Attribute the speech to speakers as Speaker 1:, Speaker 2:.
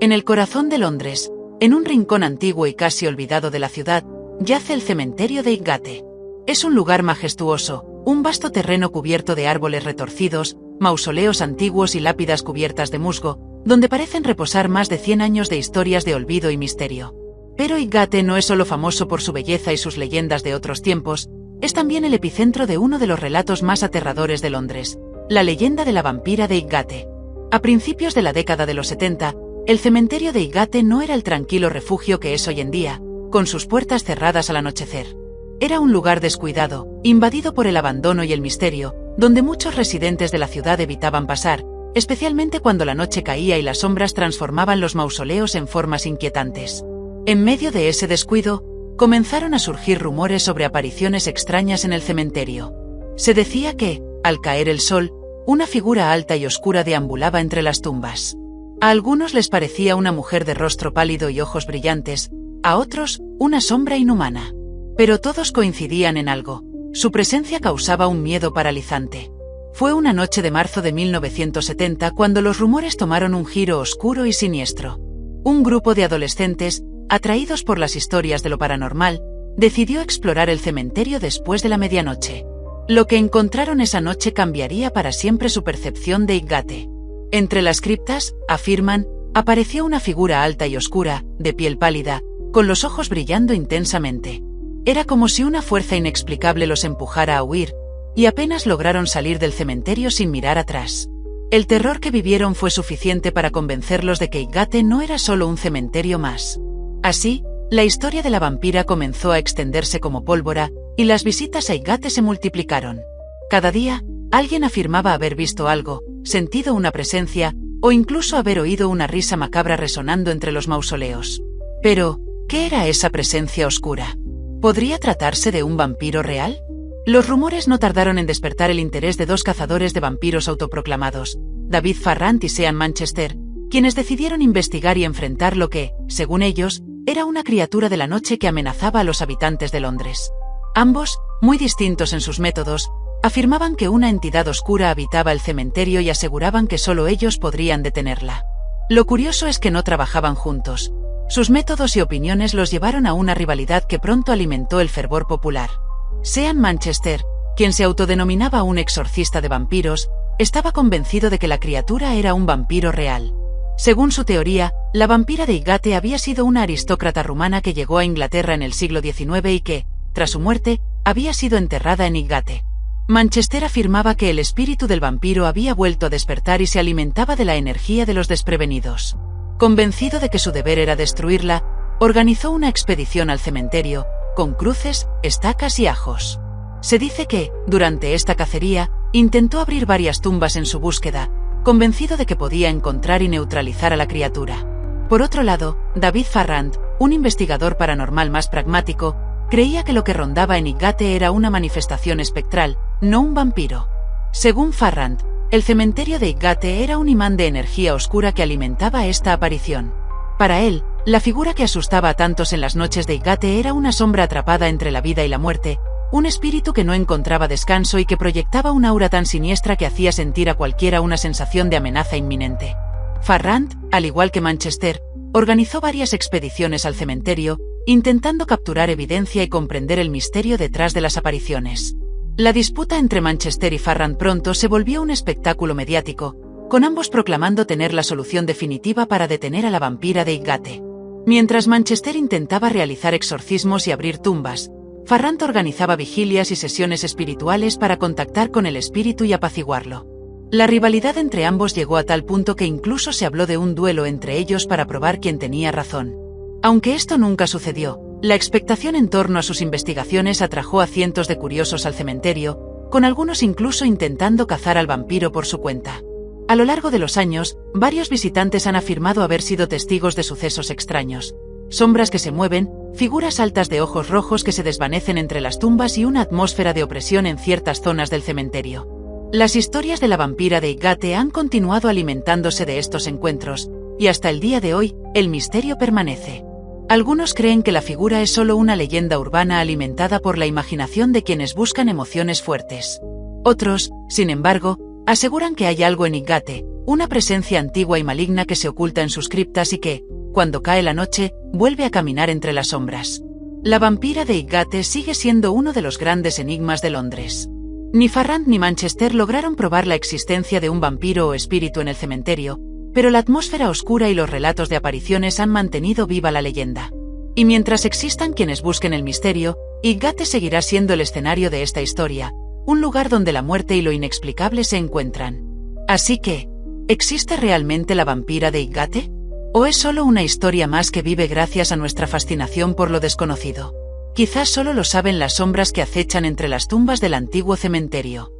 Speaker 1: En el corazón de Londres, en un rincón antiguo y casi olvidado de la ciudad, yace el cementerio de Highgate. Es un lugar majestuoso, un vasto terreno cubierto de árboles retorcidos, mausoleos antiguos y lápidas cubiertas de musgo, donde parecen reposar más de 100 años de historias de olvido y misterio. Pero Highgate no es solo famoso por su belleza y sus leyendas de otros tiempos, es también el epicentro de uno de los relatos más aterradores de Londres, la leyenda de la vampira de Highgate. A principios de la década de los 70, el cementerio de Highgate no era el tranquilo refugio que es hoy en día, con sus puertas cerradas al anochecer. Era un lugar descuidado, invadido por el abandono y el misterio, donde muchos residentes de la ciudad evitaban pasar, especialmente cuando la noche caía y las sombras transformaban los mausoleos en formas inquietantes. En medio de ese descuido, comenzaron a surgir rumores sobre apariciones extrañas en el cementerio. Se decía que, al caer el sol, una figura alta y oscura deambulaba entre las tumbas. A algunos les parecía una mujer de rostro pálido y ojos brillantes, a otros, una sombra inhumana. Pero todos coincidían en algo: su presencia causaba un miedo paralizante. Fue una noche de marzo de 1970 cuando los rumores tomaron un giro oscuro y siniestro. Un grupo de adolescentes, atraídos por las historias de lo paranormal, decidió explorar el cementerio después de la medianoche. Lo que encontraron esa noche cambiaría para siempre su percepción de Highgate. Entre las criptas, afirman, apareció una figura alta y oscura, de piel pálida, con los ojos brillando intensamente. Era como si una fuerza inexplicable los empujara a huir, y apenas lograron salir del cementerio sin mirar atrás. El terror que vivieron fue suficiente para convencerlos de que Highgate no era solo un cementerio más. Así, la historia de la vampira comenzó a extenderse como pólvora, y las visitas a Highgate se multiplicaron. Cada día, alguien afirmaba haber visto algo, sentido una presencia, o incluso haber oído una risa macabra resonando entre los mausoleos. Pero, ¿qué era esa presencia oscura? ¿Podría tratarse de un vampiro real? Los rumores no tardaron en despertar el interés de dos cazadores de vampiros autoproclamados, David Farrant y Sean Manchester, quienes decidieron investigar y enfrentar lo que, según ellos, era una criatura de la noche que amenazaba a los habitantes de Londres. Ambos, muy distintos en sus métodos, afirmaban que una entidad oscura habitaba el cementerio y aseguraban que solo ellos podrían detenerla. Lo curioso es que no trabajaban juntos. Sus métodos y opiniones los llevaron a una rivalidad que pronto alimentó el fervor popular. Sean Manchester, quien se autodenominaba un exorcista de vampiros, estaba convencido de que la criatura era un vampiro real. Según su teoría, la vampira de Highgate había sido una aristócrata rumana que llegó a Inglaterra en el siglo XIX y que, tras su muerte, había sido enterrada en Highgate. Manchester afirmaba que el espíritu del vampiro había vuelto a despertar y se alimentaba de la energía de los desprevenidos. Convencido de que su deber era destruirla, organizó una expedición al cementerio, con cruces, estacas y ajos. Se dice que, durante esta cacería, intentó abrir varias tumbas en su búsqueda, convencido de que podía encontrar y neutralizar a la criatura. Por otro lado, David Farrant, un investigador paranormal más pragmático, creía que lo que rondaba en Highgate era una manifestación espectral, no un vampiro. Según Farrant, el cementerio de Highgate era un imán de energía oscura que alimentaba esta aparición. Para él, la figura que asustaba a tantos en las noches de Highgate era una sombra atrapada entre la vida y la muerte, un espíritu que no encontraba descanso y que proyectaba un aura tan siniestra que hacía sentir a cualquiera una sensación de amenaza inminente. Farrant, al igual que Manchester, organizó varias expediciones al cementerio, intentando capturar evidencia y comprender el misterio detrás de las apariciones. La disputa entre Manchester y Farrant pronto se volvió un espectáculo mediático, con ambos proclamando tener la solución definitiva para detener a la vampira de Highgate. Mientras Manchester intentaba realizar exorcismos y abrir tumbas, Farrant organizaba vigilias y sesiones espirituales para contactar con el espíritu y apaciguarlo. La rivalidad entre ambos llegó a tal punto que incluso se habló de un duelo entre ellos para probar quién tenía razón. Aunque esto nunca sucedió, la expectación en torno a sus investigaciones atrajo a cientos de curiosos al cementerio, con algunos incluso intentando cazar al vampiro por su cuenta. A lo largo de los años, varios visitantes han afirmado haber sido testigos de sucesos extraños: sombras que se mueven, figuras altas de ojos rojos que se desvanecen entre las tumbas y una atmósfera de opresión en ciertas zonas del cementerio. Las historias de la vampira de Highgate han continuado alimentándose de estos encuentros, y hasta el día de hoy, el misterio permanece. Algunos creen que la figura es solo una leyenda urbana alimentada por la imaginación de quienes buscan emociones fuertes. Otros, sin embargo, aseguran que hay algo en Highgate, una presencia antigua y maligna que se oculta en sus criptas y que, cuando cae la noche, vuelve a caminar entre las sombras. La vampira de Highgate sigue siendo uno de los grandes enigmas de Londres. Ni Farrand ni Manchester lograron probar la existencia de un vampiro o espíritu en el cementerio, pero la atmósfera oscura y los relatos de apariciones han mantenido viva la leyenda. Y mientras existan quienes busquen el misterio, Highgate seguirá siendo el escenario de esta historia, un lugar donde la muerte y lo inexplicable se encuentran. Así que, ¿existe realmente la vampira de Highgate? ¿O es solo una historia más que vive gracias a nuestra fascinación por lo desconocido? Quizás solo lo saben las sombras que acechan entre las tumbas del antiguo cementerio.